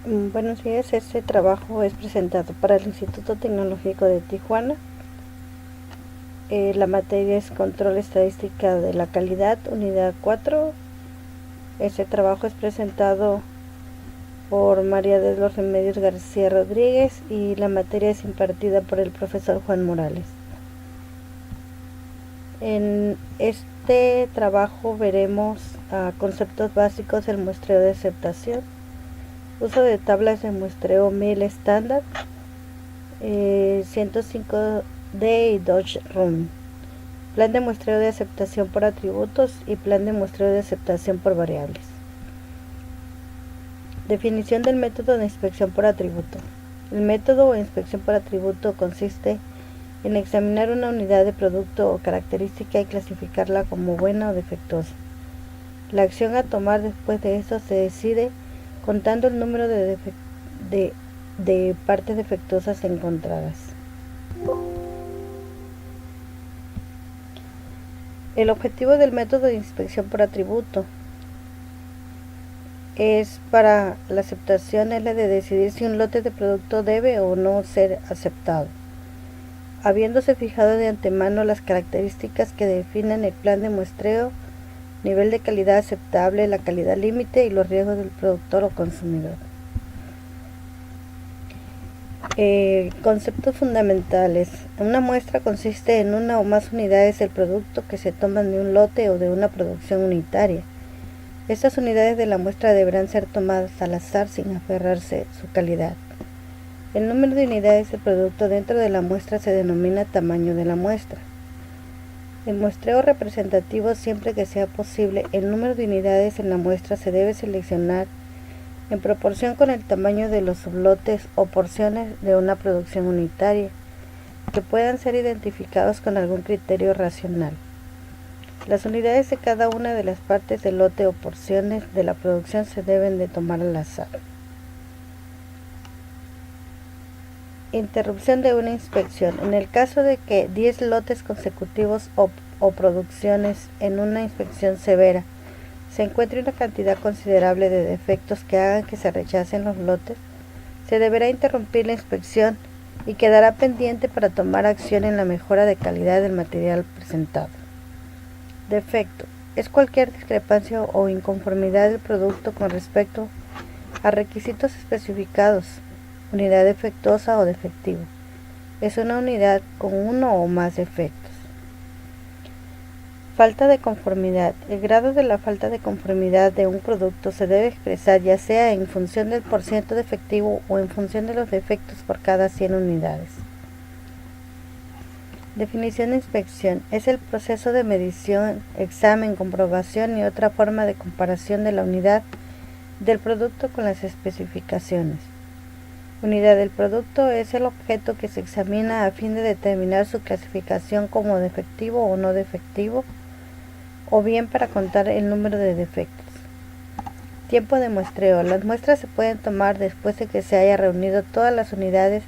Buenos días, este trabajo es presentado para el Instituto Tecnológico de Tijuana. La materia es Control Estadística de la Calidad, Unidad 4. Este trabajo es presentado por María de los Remedios García Rodríguez y la materia es impartida por el profesor Juan Morales. En este trabajo veremos conceptos básicos del muestreo de aceptación, uso de tablas de muestreo MIL estándar, 105D y Dodge Run, plan de muestreo de aceptación por atributos y plan de muestreo de aceptación por variables. Definición del método de inspección por atributo. El método de inspección por atributo consiste en examinar una unidad de producto o característica y clasificarla como buena o defectuosa. La acción a tomar después de esto se decide contando el número de partes defectuosas encontradas. El objetivo del método de inspección por atributo es para la aceptación es la de decidir si un lote de producto debe o no ser aceptado, habiéndose fijado de antemano las características que definen el plan de muestreo, nivel de calidad aceptable, la calidad límite y los riesgos del productor o consumidor. Conceptos fundamentales. Una muestra consiste en una o más unidades del producto que se toman de un lote o de una producción unitaria. Estas unidades de la muestra deberán ser tomadas al azar sin aferrarse a su calidad. El número de unidades del producto dentro de la muestra se denomina tamaño de la muestra. En muestreo representativo, siempre que sea posible, el número de unidades en la muestra se debe seleccionar en proporción con el tamaño de los sublotes o porciones de una producción unitaria, que puedan ser identificados con algún criterio racional. Las unidades de cada una de las partes del lote o porciones de la producción se deben de tomar al azar. Interrupción de una inspección. En el caso de que 10 lotes consecutivos o producciones en una inspección severa se encuentre una cantidad considerable de defectos que hagan que se rechacen los lotes, se deberá interrumpir la inspección y quedará pendiente para tomar acción en la mejora de calidad del material presentado. Defecto. Es cualquier discrepancia o inconformidad del producto con respecto a requisitos especificados, unidad defectuosa o defectivo. Es una unidad con uno o más defectos. Falta de conformidad. El grado de la falta de conformidad de un producto se debe expresar ya sea en función del porciento defectivo o en función de los defectos por cada 100 unidades. Definición de inspección. Es el proceso de medición, examen, comprobación y otra forma de comparación de la unidad del producto con las especificaciones. Unidad del producto es el objeto que se examina a fin de determinar su clasificación como defectivo o no defectivo, o bien para contar el número de defectos. Tiempo de muestreo. Las muestras se pueden tomar después de que se haya reunido todas las unidades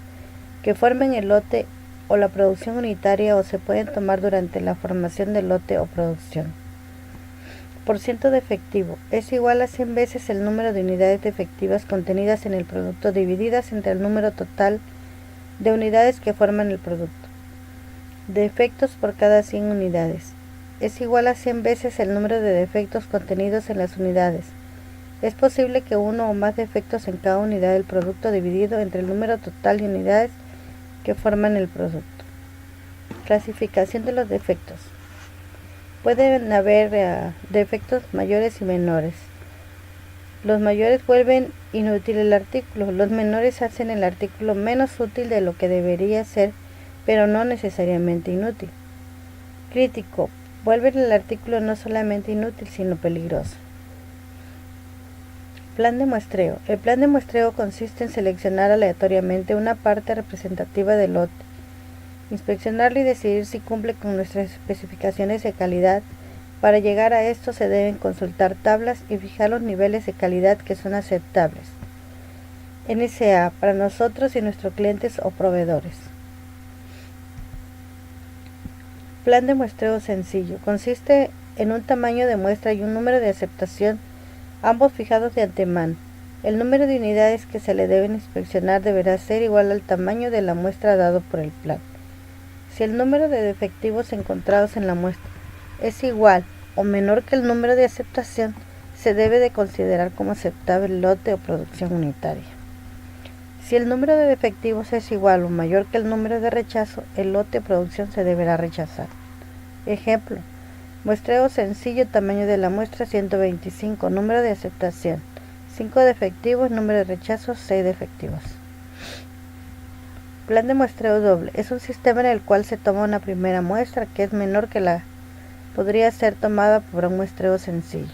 que formen el lote o la producción unitaria, o se pueden tomar durante la formación del lote o producción. Porciento defectivo. Es igual a 100 veces el número de unidades defectivas contenidas en el producto divididas entre el número total de unidades que forman el producto. Defectos por cada 100 unidades. Es igual a 100 veces el número de defectos contenidos en las unidades. Es posible que uno o más defectos en cada unidad del producto dividido entre el número total de unidades que forman el producto. Clasificación de los defectos. Pueden haber defectos mayores y menores. Los mayores vuelven inútil el artículo, los menores hacen el artículo menos útil de lo que debería ser, pero no necesariamente inútil. Crítico. Vuelven el artículo no solamente inútil, sino peligroso. Plan de muestreo. El plan de muestreo consiste en seleccionar aleatoriamente una parte representativa del lote, inspeccionarlo y decidir si cumple con nuestras especificaciones de calidad. Para llegar a esto se deben consultar tablas y fijar los niveles de calidad que son aceptables. NSA para nosotros y nuestros clientes o proveedores. Plan de muestreo sencillo. Consiste en un tamaño de muestra y un número de aceptación, ambos fijados de antemano. El número de unidades que se le deben inspeccionar deberá ser igual al tamaño de la muestra dado por el plan. Si el número de defectivos encontrados en la muestra es igual o menor que el número de aceptación, se debe de considerar como aceptable el lote o producción unitaria. Si el número de defectivos es igual o mayor que el número de rechazo, el lote o producción se deberá rechazar. Ejemplo: muestreo sencillo, tamaño de la muestra 125, número de aceptación 5 defectivos, número de rechazos 6 defectivos. Plan de muestreo doble es un sistema en el cual se toma una primera muestra que es menor que la podría ser tomada por un muestreo sencillo.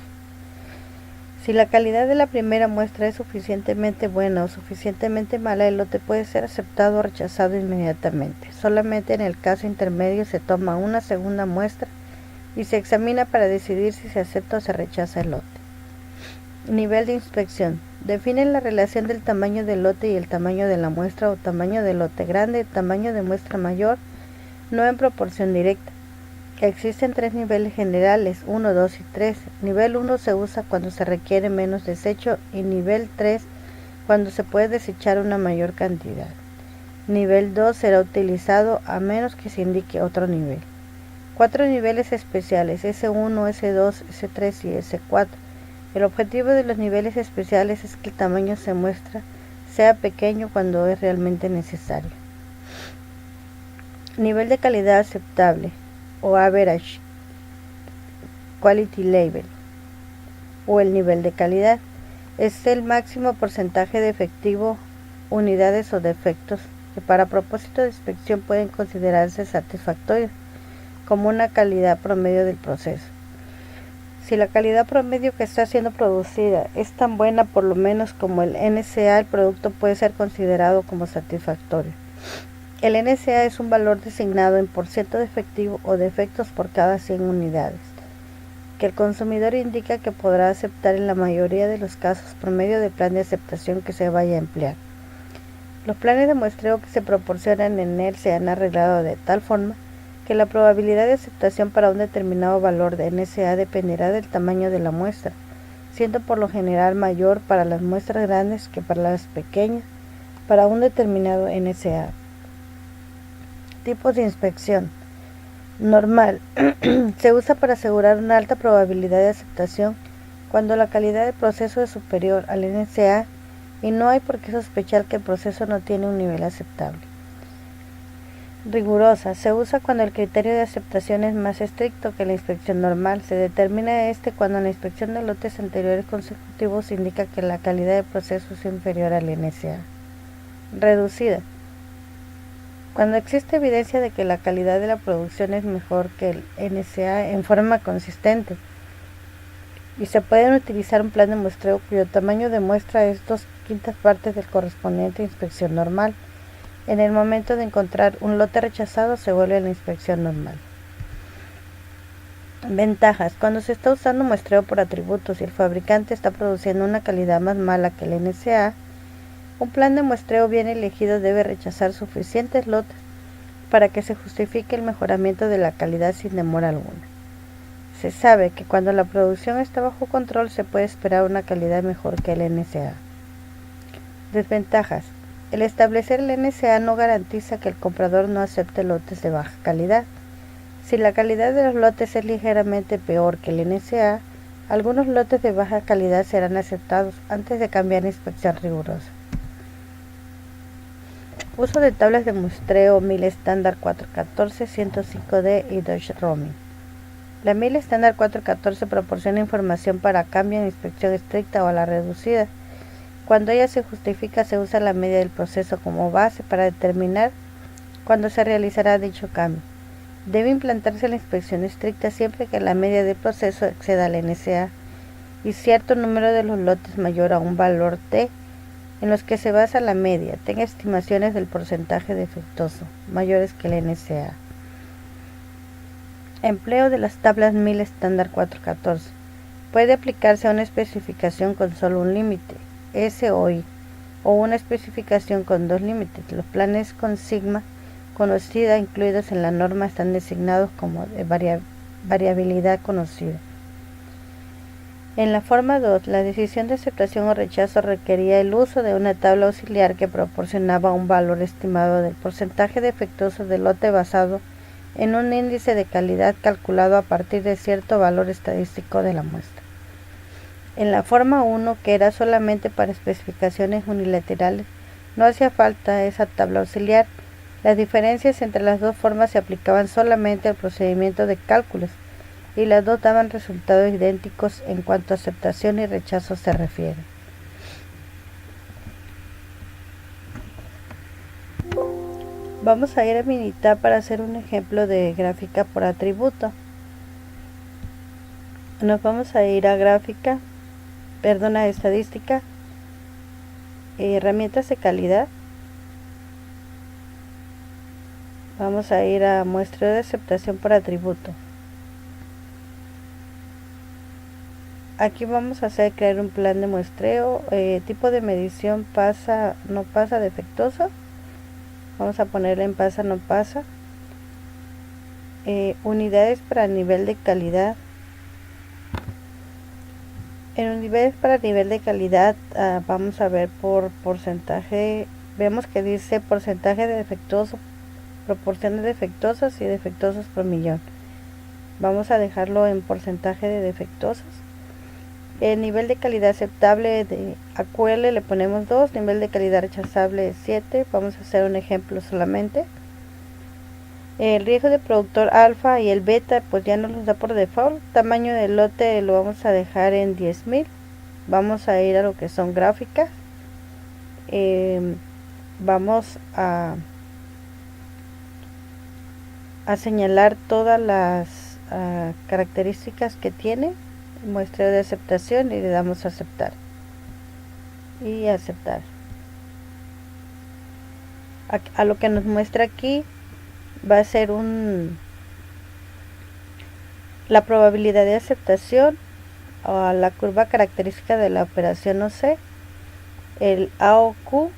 Si la calidad de la primera muestra es suficientemente buena o suficientemente mala, el lote puede ser aceptado o rechazado inmediatamente. Solamente en el caso intermedio se toma una segunda muestra y se examina para decidir si se acepta o se rechaza el lote. Nivel de inspección. Define la relación del tamaño del lote y el tamaño de la muestra o tamaño de lote grande, tamaño de muestra mayor, no en proporción directa. Existen 3 niveles generales, 1, 2 y 3. Nivel 1 se usa cuando se requiere menos desecho y nivel 3 cuando se puede desechar una mayor cantidad. Nivel 2 será utilizado a menos que se indique otro nivel. 4 niveles especiales, S1, S2, S3 y S4. El objetivo de los niveles especiales es que el tamaño se muestra sea pequeño cuando es realmente necesario. Nivel de calidad aceptable o average quality level o el nivel de calidad es el máximo porcentaje de efectivo, unidades o defectos que para propósito de inspección pueden considerarse satisfactorios como una calidad promedio del proceso. Si la calidad promedio que está siendo producida es tan buena por lo menos como el NCA, el producto puede ser considerado como satisfactorio. El NCA es un valor designado en % de efectivo o defectos por cada 100 unidades, que el consumidor indica que podrá aceptar en la mayoría de los casos por medio del plan de aceptación que se vaya a emplear. Los planes de muestreo que se proporcionan en él se han arreglado de tal forma que la probabilidad de aceptación para un determinado valor de NCA dependerá del tamaño de la muestra, siendo por lo general mayor para las muestras grandes que para las pequeñas para un determinado NCA. Tipos de inspección. Normal. Se usa para asegurar una alta probabilidad de aceptación cuando la calidad del proceso es superior al NCA y no hay por qué sospechar que el proceso no tiene un nivel aceptable. Rigurosa. Se usa cuando el criterio de aceptación es más estricto que la inspección normal. Se determina cuando la inspección de lotes anteriores consecutivos indica que la calidad del proceso es inferior al NCA. Reducida. Cuando existe evidencia de que la calidad de la producción es mejor que el NCA en forma consistente y se pueden utilizar un plan de muestreo cuyo tamaño de muestra es 2/5 partes del correspondiente a inspección normal. En el momento de encontrar un lote rechazado se vuelve a la inspección normal. Ventajas. Cuando se está usando muestreo por atributos y el fabricante está produciendo una calidad más mala que el NCA, un plan de muestreo bien elegido debe rechazar suficientes lotes para que se justifique el mejoramiento de la calidad sin demora alguna. Se sabe que cuando la producción está bajo control se puede esperar una calidad mejor que el NCA. Desventajas. El establecer el NCA no garantiza que el comprador no acepte lotes de baja calidad. Si la calidad de los lotes es ligeramente peor que el NCA, algunos lotes de baja calidad serán aceptados antes de cambiar a inspección rigurosa. Uso de tablas de muestreo MIL estándar 414, 105D y Dodge Roaming. La MIL estándar 414 proporciona información para cambio en inspección estricta o a la reducida. Cuando ella se justifica, se usa la media del proceso como base para determinar cuándo se realizará dicho cambio. Debe implantarse la inspección estricta siempre que la media del proceso exceda el NCA y cierto número de los lotes mayor a un valor T en los que se basa la media tenga estimaciones del porcentaje defectuoso mayores que el NCA. Empleo de las tablas MIL estándar 414. Puede aplicarse a una especificación con solo un límite, S o I, o una especificación con 2 límites. Los planes con sigma conocida incluidos en la norma están designados como de variabilidad conocida. En la forma 2, la decisión de aceptación o rechazo requería el uso de una tabla auxiliar que proporcionaba un valor estimado del porcentaje defectuoso del lote basado en un índice de calidad calculado a partir de cierto valor estadístico de la muestra. En la forma 1, que era solamente para especificaciones unilaterales, no hacía falta esa tabla auxiliar. Las diferencias entre las dos formas se aplicaban solamente al procedimiento de cálculos, y las dos daban resultados idénticos en cuanto a aceptación y rechazo se refiere. Vamos a ir a Minitab para hacer un ejemplo de gráfica por atributo. Nos vamos a ir a gráfica, a estadística, herramientas de calidad. Vamos a ir a muestreo de aceptación por atributo. Aquí vamos a crear un plan de muestreo, tipo de medición pasa, no pasa, defectuoso. Vamos a ponerle en pasa, no pasa. Unidades para nivel de calidad. En unidades para nivel de calidad vamos a ver por porcentaje. Vemos que dice porcentaje de defectuoso, proporción de defectuosos y defectuosos por millón. Vamos a dejarlo en porcentaje de defectuosos. El nivel de calidad aceptable de AQL le ponemos 2, nivel de calidad rechazable 7. Vamos a hacer un ejemplo solamente. El riesgo de productor alfa y el beta pues ya nos los da por default. Tamaño del lote lo vamos a dejar en 10,000. Vamos a ir a lo que son gráficas. Vamos a señalar todas las características que tiene muestreo de aceptación y le damos a aceptar y aceptar. A lo que nos muestra aquí va a ser la probabilidad de aceptación, a la curva característica de la operación OC, el AOQ,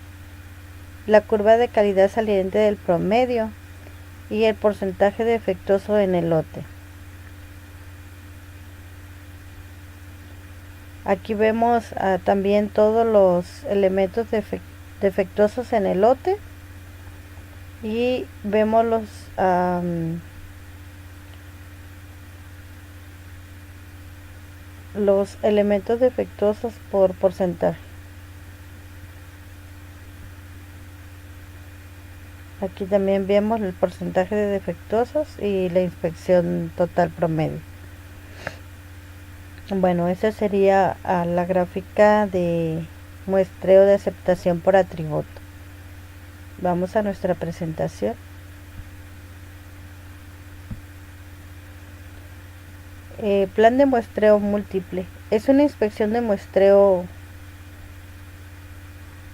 la curva de calidad saliente del promedio y el porcentaje defectuoso en el lote. Aquí vemos también todos los elementos defectuosos en el lote y vemos los elementos defectuosos por porcentaje. Aquí también vemos el porcentaje de defectuosos y la inspección total promedio. Bueno, esa sería la gráfica de muestreo de aceptación por atributo. Vamos a nuestra presentación. Plan de muestreo múltiple. Es una inspección de muestreo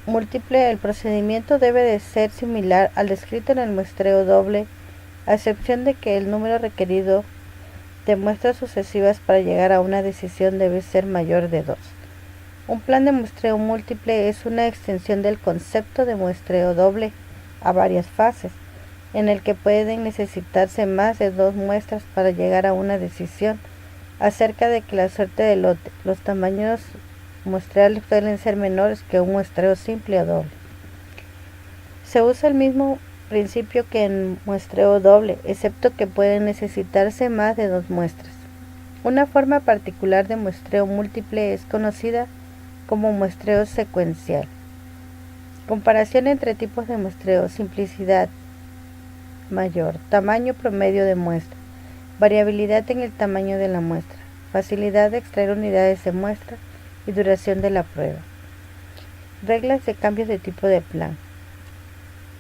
múltiple. El procedimiento debe de ser similar al descrito en el muestreo doble, a excepción de que el número requerido de muestras sucesivas para llegar a una decisión debe ser mayor de 2. Un plan de muestreo múltiple es una extensión del concepto de muestreo doble a varias fases, en el que pueden necesitarse más de 2 muestras para llegar a una decisión acerca de que la suerte del lote. Los tamaños muestreales suelen ser menores que un muestreo simple o doble. Se usa el mismo principio que en muestreo doble, excepto que pueden necesitarse más de 2 muestras. Una forma particular de muestreo múltiple es conocida como muestreo secuencial. Comparación entre tipos de muestreo: simplicidad mayor, tamaño promedio de muestra, variabilidad en el tamaño de la muestra, facilidad de extraer unidades de muestra y duración de la prueba. Reglas de cambios de tipo de plan.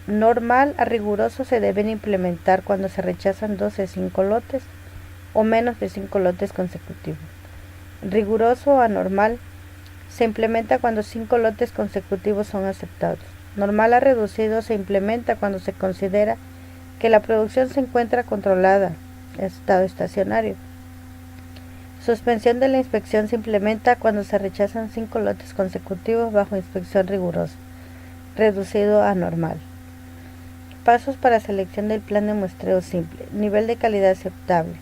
Normal a riguroso se deben implementar cuando se rechazan 2 de 5 lotes o menos de 5 lotes consecutivos. Riguroso a normal se implementa cuando 5 lotes consecutivos son aceptados. Normal a reducido se implementa cuando se considera que la producción se encuentra controlada, estado estacionario. Suspensión de la inspección se implementa cuando se rechazan 5 lotes consecutivos bajo inspección rigurosa. Reducido a normal. Pasos para selección del plan de muestreo simple. Nivel de calidad aceptable.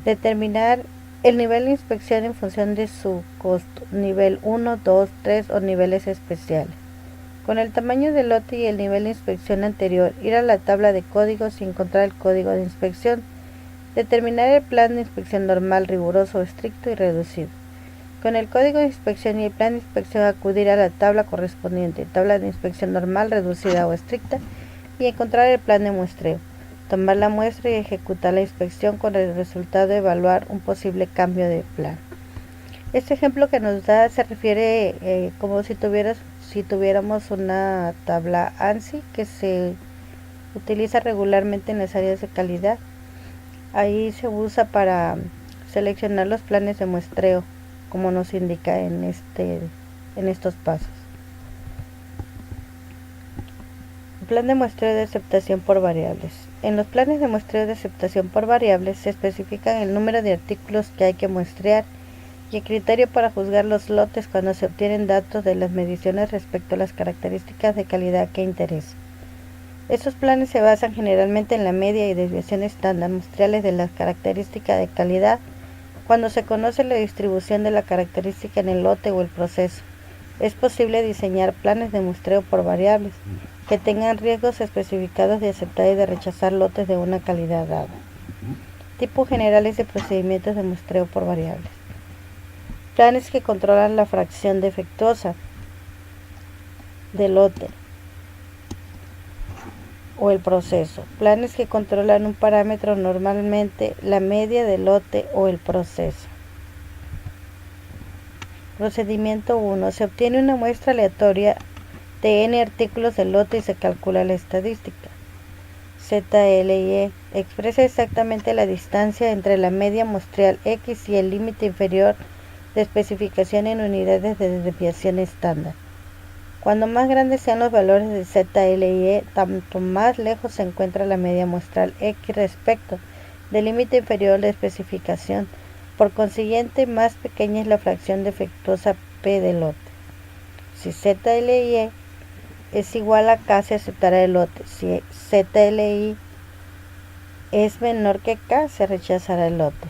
Determinar el nivel de inspección en función de su costo, nivel 1, 2, 3 o niveles especiales. Con el tamaño del lote y el nivel de inspección anterior, ir a la tabla de códigos y encontrar el código de inspección. Determinar el plan de inspección normal, riguroso, estricto y reducido. Con el código de inspección y el plan de inspección, acudir a la tabla correspondiente, tabla de inspección normal, reducida o estricta, y encontrar el plan de muestreo. Tomar la muestra y ejecutar la inspección con el resultado de evaluar un posible cambio de plan. Este ejemplo que nos da se refiere como si tuviéramos una tabla ANSI que se utiliza regularmente en las áreas de calidad. Ahí se usa para seleccionar los planes de muestreo, como nos indica en estos pasos. Plan de muestreo de aceptación por variables. En los planes de muestreo de aceptación por variables se especifican el número de artículos que hay que muestrear y el criterio para juzgar los lotes cuando se obtienen datos de las mediciones respecto a las características de calidad que interesan. Estos planes se basan generalmente en la media y desviación estándar muestrales de las características de calidad cuando se conoce la distribución de la característica en el lote o el proceso. Es posible diseñar planes de muestreo por variables que tengan riesgos especificados de aceptar y de rechazar lotes de una calidad dada. Tipos generales de procedimientos de muestreo por variables. Planes que controlan la fracción defectuosa del lote o el proceso. Planes que controlan un parámetro, normalmente la media del lote o el proceso. Procedimiento 1. Se obtiene una muestra aleatoria de n artículos del lote y se calcula la estadística. ZLIE expresa exactamente la distancia entre la media muestral X y el límite inferior de especificación en unidades de desviación estándar. Cuando más grandes sean los valores de ZLIE, tanto más lejos se encuentra la media muestral X respecto del límite inferior de especificación. Por consiguiente, más pequeña es la fracción defectuosa P del lote. Si ZLIE es igual a K, se aceptará el lote. Si ZLI es menor que K, se rechazará el lote.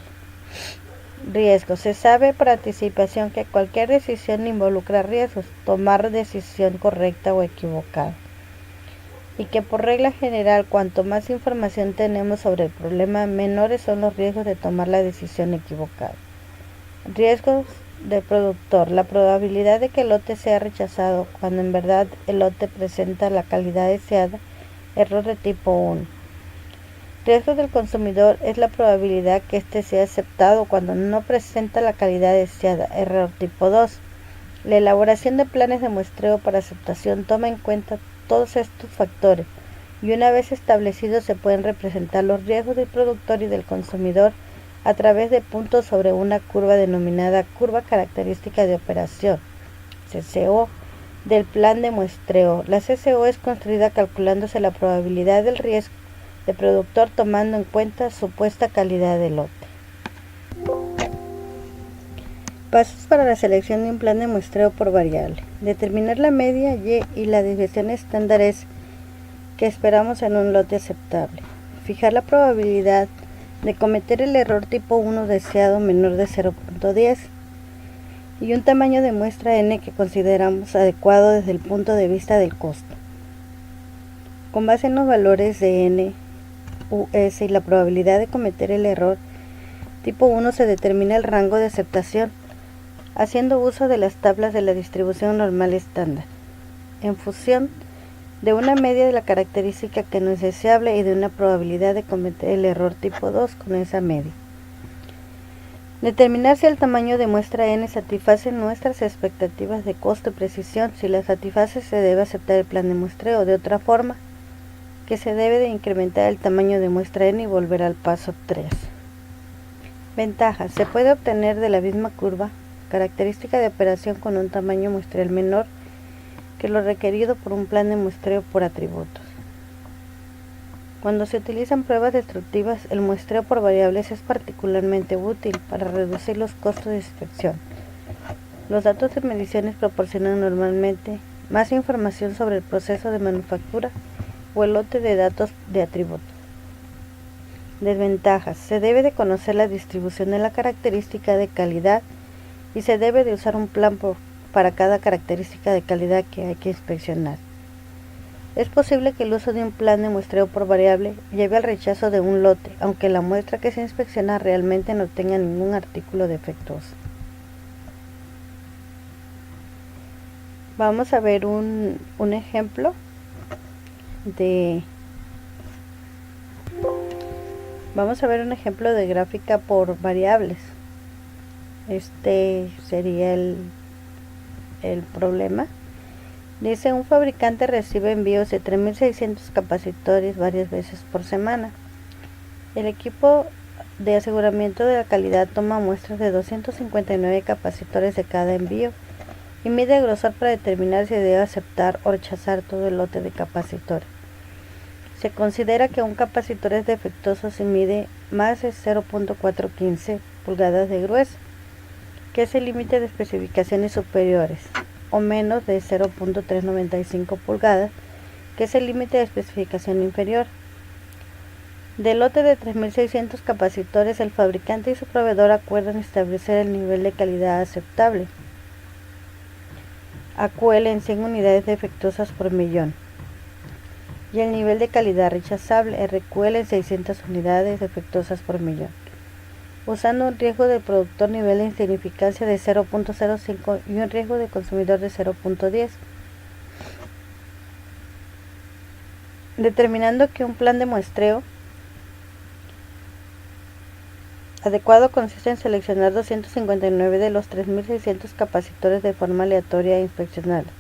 Riesgos. Se sabe por anticipación que cualquier decisión involucra riesgos, tomar decisión correcta o equivocada. Y que por regla general, cuanto más información tenemos sobre el problema, menores son los riesgos de tomar la decisión equivocada. Riesgos del productor. La probabilidad de que el lote sea rechazado cuando en verdad el lote presenta la calidad deseada. Error de tipo 1. Riesgos del consumidor es la probabilidad que éste sea aceptado cuando no presenta la calidad deseada. Error tipo 2. La elaboración de planes de muestreo para aceptación toma en cuenta todos estos factores y una vez establecidos se pueden representar los riesgos del productor y del consumidor a través de puntos sobre una curva denominada curva característica de operación, CCO, del plan de muestreo. La CCO es construida calculándose la probabilidad del riesgo del productor tomando en cuenta supuesta calidad del lote. Pasos para la selección de un plan de muestreo por variable. Determinar la media Y y la desviación estándar es que esperamos en un lote aceptable. Fijar la probabilidad de cometer el error tipo 1 deseado menor de 0.10 y un tamaño de muestra n que consideramos adecuado desde el punto de vista del costo. Con base en los valores de n, US y la probabilidad de cometer el error tipo 1 se determina el rango de aceptación haciendo uso de las tablas de la distribución normal estándar en función de una media de la característica que no es deseable y de una probabilidad de cometer el error tipo 2 con esa media. Determinar si el tamaño de muestra n satisface nuestras expectativas de costo y precisión. Si la satisface, se debe aceptar el plan de muestreo. De otra forma, que se debe de incrementar el tamaño de muestra n y volver al paso 3. Ventajas. Se puede obtener de la misma curva característica de operación con un tamaño muestral menor que lo requerido por un plan de muestreo por atributos. Cuando se utilizan pruebas destructivas, el muestreo por variables es particularmente útil para reducir los costos de inspección. Los datos de mediciones proporcionan normalmente más información sobre el proceso de manufactura o el lote de datos de atributos. Desventajas. Se debe de conocer la distribución de la característica de calidad y se debe de usar un plan para cada característica de calidad que hay que inspeccionar. Es posible que el uso de un plan de muestreo por variable lleve al rechazo de un lote, aunque la muestra que se inspecciona realmente no tenga ningún artículo defectuoso. Vamos a ver un ejemplo de gráfica por variables. Este sería el problema. Dice: un fabricante recibe envíos de 3.600 capacitores varias veces por semana. El equipo de aseguramiento de la calidad toma muestras de 259 capacitores de cada envío y mide el grosor para determinar si debe aceptar o rechazar todo el lote de capacitores. Se considera que un capacitor es defectuoso si mide más de 0.415 pulgadas de grueso, que es el límite de especificaciones superiores, o menos de 0.395 pulgadas, que es el límite de especificación inferior. Del lote de 3.600 capacitores, el fabricante y su proveedor acuerdan establecer el nivel de calidad aceptable, AQL, en 100 unidades defectuosas por millón, y el nivel de calidad rechazable, RQL, en 600 unidades defectuosas por millón, usando un riesgo del productor nivel de insignificancia de 0.05 y un riesgo de consumidor de 0.10. Determinando que un plan de muestreo adecuado consiste en seleccionar 259 de los 3.600 capacitores de forma aleatoria e inspeccionarlos.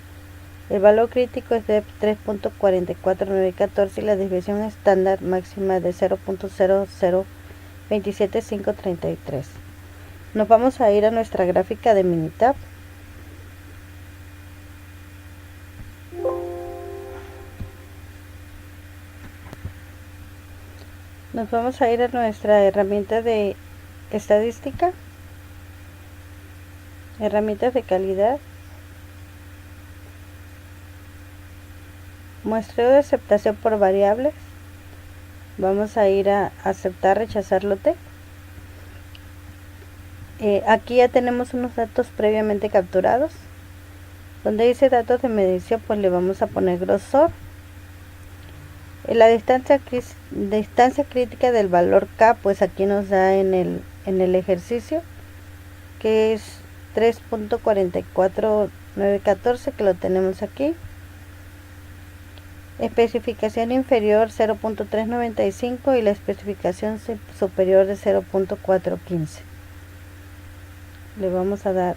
El valor crítico es de 3.44914 y la desviación estándar máxima de 0.0027533. Nos vamos a ir a nuestra gráfica de Minitab. Nos vamos a ir a nuestra herramienta de estadística, herramientas de calidad, muestreo de aceptación por variables. Vamos a ir a aceptar, rechazar lote. Aquí ya tenemos unos datos previamente capturados. Donde dice datos de medición, pues le vamos a poner grosor. La distancia crítica del valor K, pues aquí nos da en el ejercicio, que es 3.44914, que lo tenemos aquí. Especificación inferior 0.395 y la especificación superior de 0.415. Le vamos a dar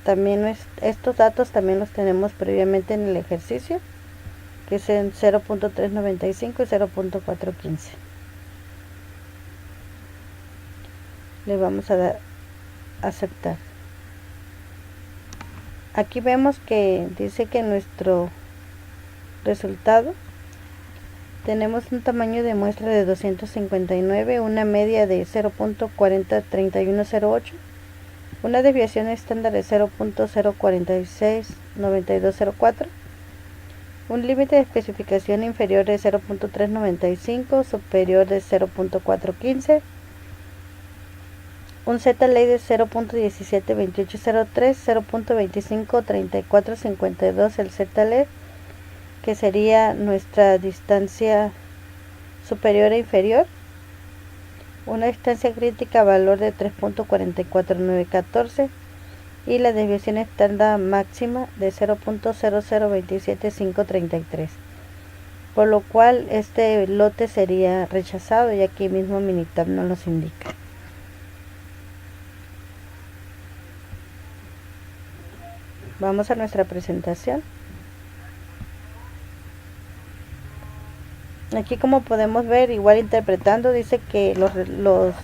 también estos datos, también los tenemos previamente en el ejercicio, que es en 0.395 y 0.415. Le vamos a dar aceptar. Aquí vemos que dice que nuestro resultado tenemos un tamaño de muestra de 259, una media de 0.403108, una desviación estándar de 0.0469204, un límite de especificación inferior de 0.395, superior de 0.415, un Z-ley de 0.172803, 0.253452 el Z-ley, que sería nuestra distancia superior e inferior, una distancia crítica valor de 3.44914 y la desviación estándar máxima de 0.0027533, por lo cual este lote sería rechazado y aquí mismo Minitab nos los indica. Vamos a nuestra presentación. Aquí, como podemos ver, igual interpretando, dice que los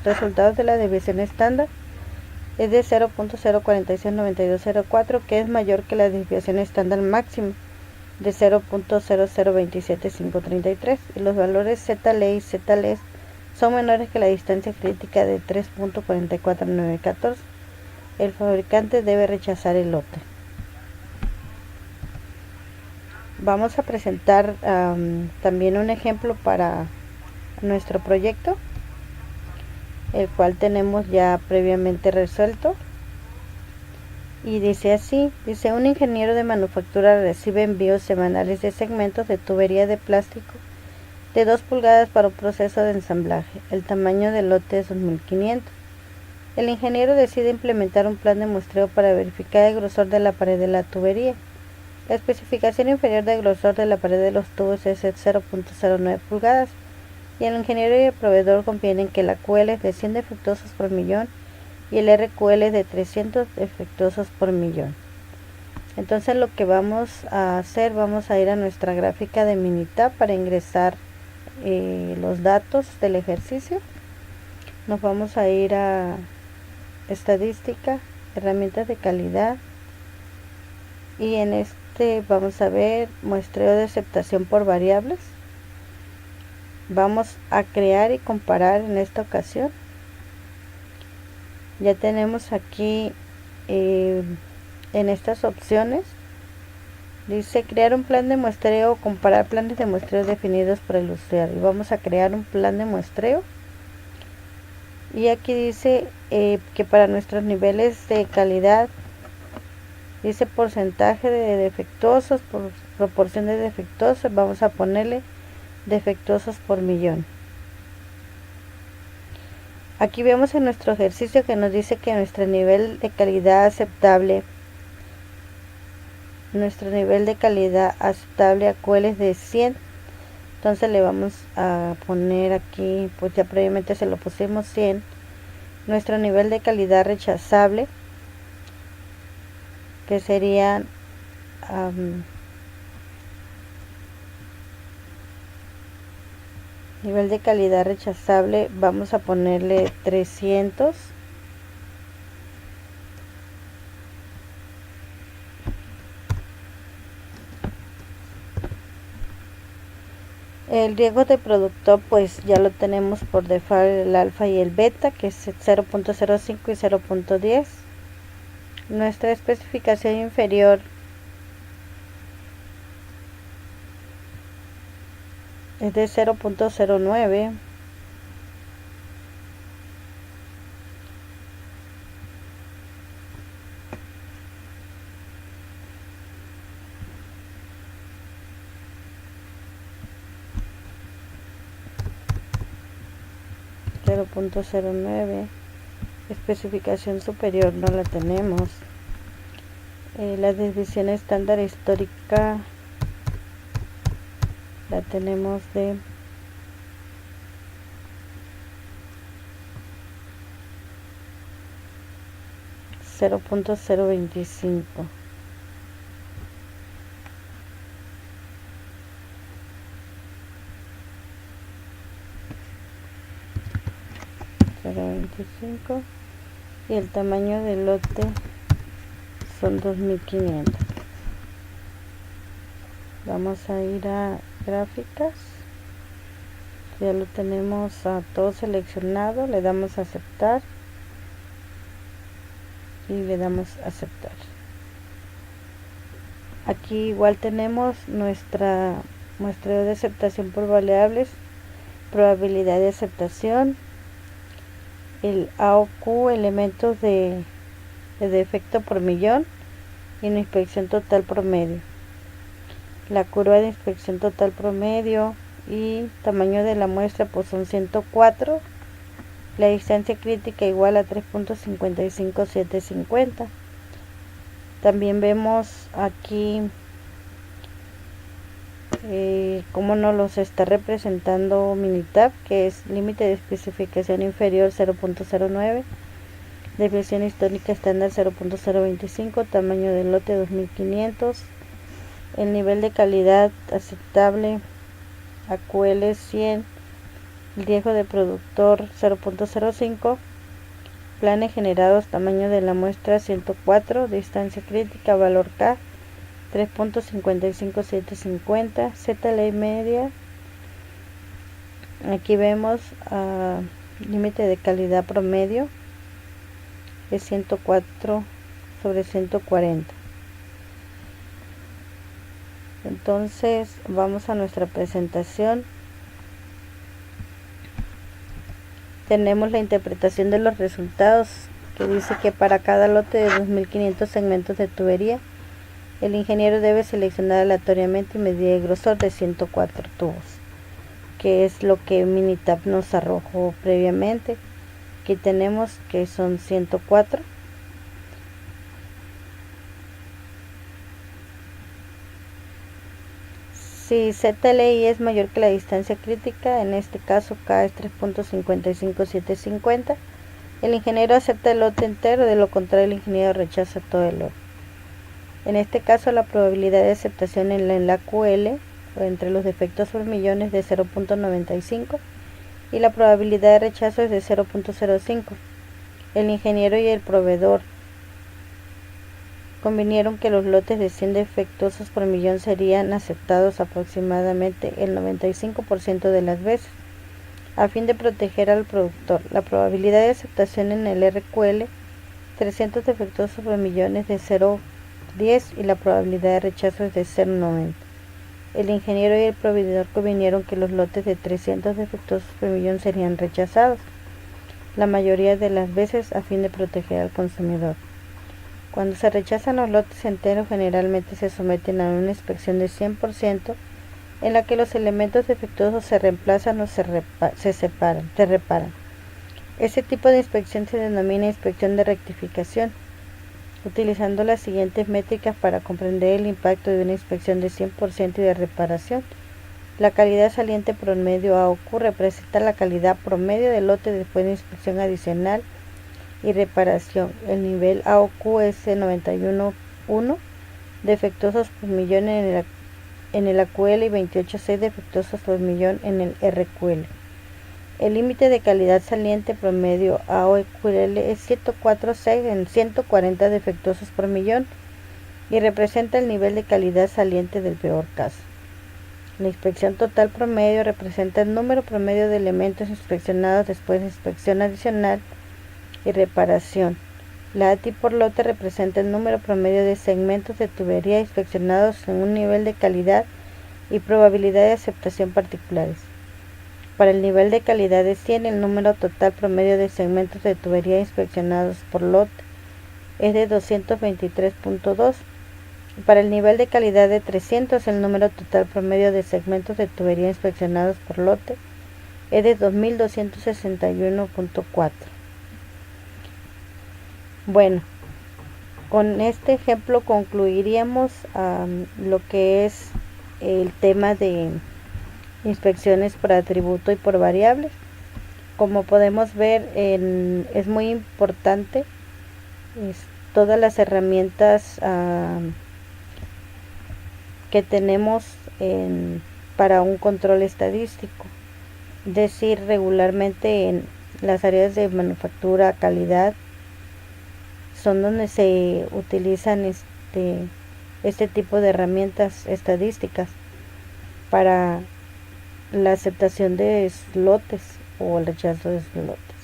resultados de la desviación estándar es de 0.0469204, que es mayor que la desviación estándar máxima de 0.0027533, y los valores Z-ley y Z-les son menores que la distancia crítica de 3.44914. El fabricante debe rechazar el lote. Vamos a presentar también un ejemplo para nuestro proyecto. el cual tenemos ya previamente resuelto. Y dice así, dice: un ingeniero de manufactura recibe envíos semanales de segmentos de tubería de plástico de 2 pulgadas para un proceso de ensamblaje. El tamaño del lote es 2500. El ingeniero decide implementar un plan de muestreo para verificar el grosor de la pared de la tubería. La especificación inferior del grosor de la pared de los tubos es de 0.09 pulgadas y el ingeniero y el proveedor convienen que la QL es de 100 defectuosos por millón y el RQL es de 300 defectuosos por millón. Entonces lo que vamos a hacer, vamos a ir a nuestra gráfica de Minitab para ingresar los datos del ejercicio. Nos vamos a ir a estadística, herramientas de calidad, y en este vamos a ver muestreo de aceptación por variables. Vamos a crear y comparar en esta ocasión. Ya tenemos aquí en estas opciones, dice crear un plan de muestreo o comparar planes de muestreo definidos por el usuario. Vamos a crear un plan de muestreo. Y aquí dice que para nuestros niveles de calidad, dice porcentaje de defectuosos por proporción de defectuosos, vamos a ponerle defectuosos por millón. Aquí vemos en nuestro ejercicio que nos dice que nuestro nivel de calidad aceptable AQL es de 100. Entonces le vamos a poner aquí, pues ya previamente se lo pusimos 100. Nuestro nivel de calidad rechazable, que serían nivel de calidad rechazable, vamos a ponerle 300. El riesgo de producto, pues ya lo tenemos por default, el alfa y el beta, que es 0.05 y 0.10. Nuestra especificación inferior es de 0.09. Especificación superior no la tenemos. La desviación estándar histórica la tenemos de 0.025. Y el tamaño del lote son 2500. Vamos a ir a gráficas, ya lo tenemos a todo seleccionado, le damos a aceptar y le damos a aceptar. Aquí igual tenemos nuestra muestreo de aceptación por variables, probabilidad de aceptación, el AOQ, elementos de defecto por millón, y la inspección total promedio. La curva de inspección total promedio y tamaño de la muestra pues son 104. La distancia crítica igual a 3.55750. También vemos aquí cómo nos los está representando Minitab, que es límite de especificación inferior 0.09, desviación histórica estándar 0.025, tamaño del lote 2500, el nivel de calidad aceptable AQL 100, riesgo de productor 0.05, planes generados, tamaño de la muestra 104, distancia crítica, valor K 3.55750, Z ley media. Aquí vemos límite de calidad promedio es 104/140. Entonces vamos a nuestra presentación. tenemos la interpretación de los resultados, que dice que para cada lote de 2.500 segmentos de tubería, el ingeniero debe seleccionar aleatoriamente y medir el grosor de 104 tubos, que es lo que Minitab nos arrojó previamente. Aquí tenemos que son 104. Si ZLI es mayor que la distancia crítica, en este caso K es 3.55750, el ingeniero acepta el lote entero, de lo contrario el ingeniero rechaza todo el lote. En este caso la probabilidad de aceptación en la QL entre los defectos por millón es de 0.95 y la probabilidad de rechazo es de 0.05. El ingeniero y el proveedor convinieron que los lotes de 100 defectuosos por millón serían aceptados aproximadamente el 95% de las veces. A fin de proteger al productor, la probabilidad de aceptación en el RQL 300 defectuosos por millón es de 0.10 y la probabilidad de rechazo es de 0.90. El ingeniero y el proveedor convinieron que los lotes de 300 defectuosos por millón serían rechazados la mayoría de las veces a fin de proteger al consumidor. Cuando se rechazan los lotes enteros, generalmente se someten a una inspección de 100% en la que los elementos defectuosos se reemplazan o se reparan. Ese tipo de inspección se denomina inspección de rectificación, utilizando las siguientes métricas para comprender el impacto de una inspección de 100% y de reparación. La calidad saliente promedio AOQ representa la calidad promedio del lote después de inspección adicional y reparación. El nivel AOQ es de 91.1 defectuosos por millón en el AQL y 28.6 defectuosos por millón en el RQL. El límite de calidad saliente promedio AOQL es 104.6 en 140 defectuosos por millón y representa el nivel de calidad saliente del peor caso. La inspección total promedio representa el número promedio de elementos inspeccionados después de inspección adicional y reparación. La ATI por lote representa el número promedio de segmentos de tubería inspeccionados en un nivel de calidad y probabilidad de aceptación particulares. Para el nivel de calidad de 100, el número total promedio de segmentos de tubería inspeccionados por lote es de 223.2. Para el nivel de calidad de 300, el número total promedio de segmentos de tubería inspeccionados por lote es de 2261.4. Bueno, con este ejemplo concluiríamos lo que es el tema de inspecciones por atributo y por variables. Como podemos ver, es muy importante todas las herramientas que tenemos para un control estadístico, es decir, regularmente en las áreas de manufactura, calidad, son donde se utilizan este tipo de herramientas estadísticas para la aceptación de lotes o el rechazo de lotes.